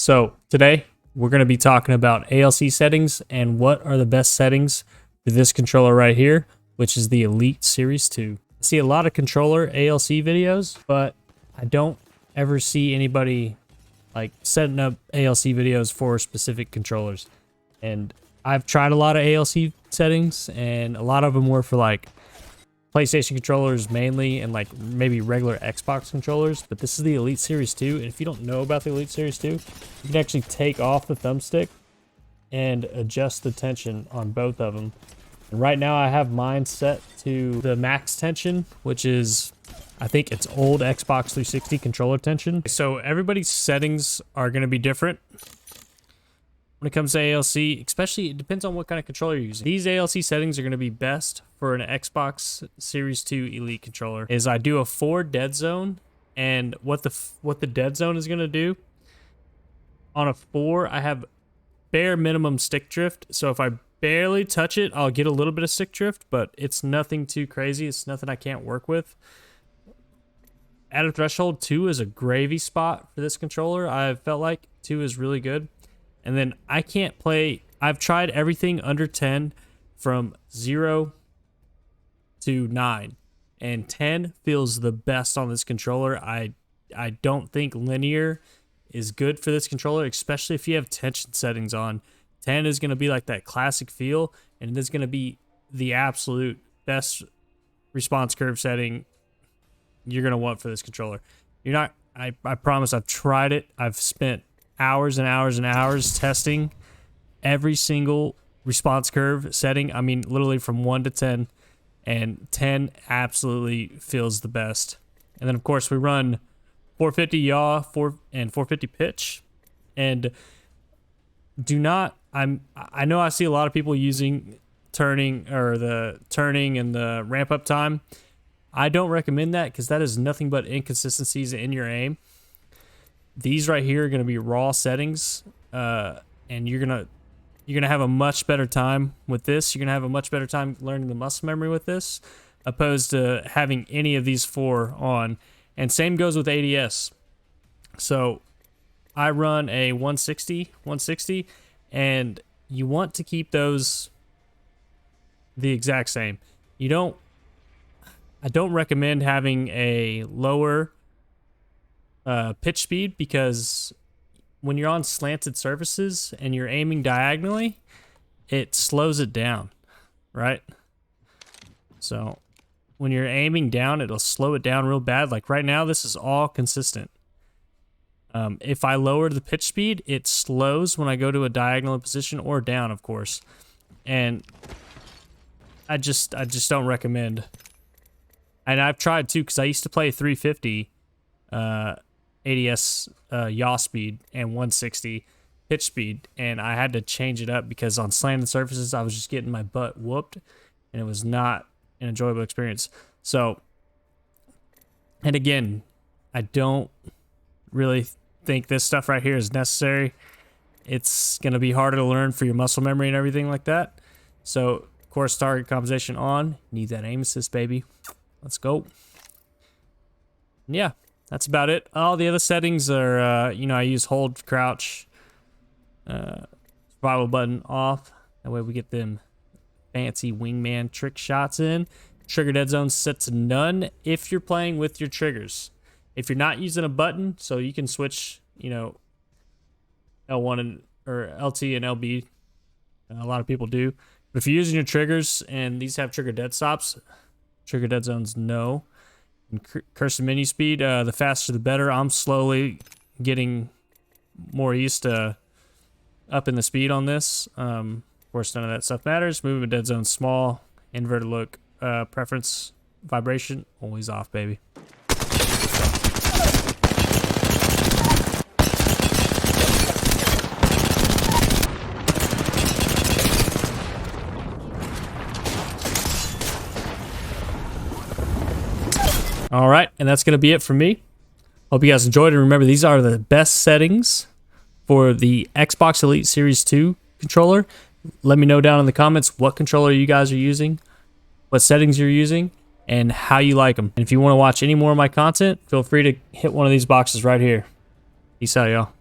So today we're going to be talking about ALC settings and what are the best settings for this controller right here, which is the Elite Series 2. I see a lot of controller ALC videos, but I don't ever see anybody like setting up ALC videos for specific controllers. And I've tried a lot of ALC settings, and a lot of them were for like PlayStation controllers mainly, and like maybe regular Xbox controllers. But this is the Elite Series 2, and if you don't know about the Elite Series 2, you can actually take off the thumbstick and adjust the tension on both of them. And right now I have mine set to the max tension, which is, I think it's old Xbox 360 controller tension. So everybody's settings are going to be different when it comes to ALC, especially it depends on what kind of controller you're using. These ALC settings are going to be best for an Xbox Series 2 Elite controller. Is I do a 4 dead zone, and what the dead zone is going to do on a 4, I have bare minimum stick drift. So if I barely touch it, I'll get a little bit of stick drift, but it's nothing too crazy. It's nothing I can't work with. At a threshold, 2 is a gravy spot for this controller. I felt like 2 is really good. And then I can't play, I've tried everything under 10 from 0 to 9. And 10 feels the best on this controller. I don't think linear is good for this controller, especially if you have tension settings on. 10 is going to be like that classic feel, and it is going to be the absolute best response curve setting you're going to want for this controller. You're not, I promise, I've tried it. I've spent hours and hours and hours testing every single response curve setting. I mean, literally from 1 to 10, and 10 absolutely feels the best. And then of course we run 450 yaw and 450 pitch. And do not, I know I see a lot of people using turning, or the turning and the ramp up time. I don't recommend that, because that is nothing but inconsistencies in your aim. These right here are going to be raw settings, and you're gonna have a much better time with this. You're gonna have a much better time learning the muscle memory with this, opposed to having any of these 4 on. And same goes with ADS. So I run a 160, and you want to keep those the exact same. I don't recommend having a lower pitch speed, because when you're on slanted surfaces and you're aiming diagonally, it slows it down, right? So when you're aiming down, it'll slow it down real bad. Like right now, this is all consistent. If I lower the pitch speed, it slows when I go to a diagonal position, or down, of course. And I just don't recommend. And I've tried too, because I used to play 350 ADS yaw speed and 160 pitch speed, and I had to change it up because on slanted surfaces I was just getting my butt whooped, and it was not an enjoyable experience. So, and again, I don't really think this stuff right here is necessary. It's going to be harder to learn for your muscle memory and everything like that. So, of course, target compensation on. Need that aim assist, baby. Let's go. Yeah, that's about it. All the other settings are, I use hold, crouch, survival button off. That way we get them fancy wingman trick shots in. Trigger dead zone set to none if you're playing with your triggers. If you're not using a button, so you can switch, L1 or LT and LB. A lot of people do. But if you're using your triggers and these have trigger dead stops, trigger dead zones, no. And cursor menu speed, the faster the better. I'm slowly getting more used to upping the speed on this. Of course, none of that stuff matters. Movement dead zone small. Inverted look, preference, vibration, always off, baby. All right, and that's going to be it for me. Hope you guys enjoyed, and remember, these are the best settings for the Xbox Elite Series 2 controller. Let me know down in the comments what controller you guys are using, what settings you're using, and how you like them. And if you want to watch any more of my content, feel free to hit one of these boxes right here. Peace out, y'all.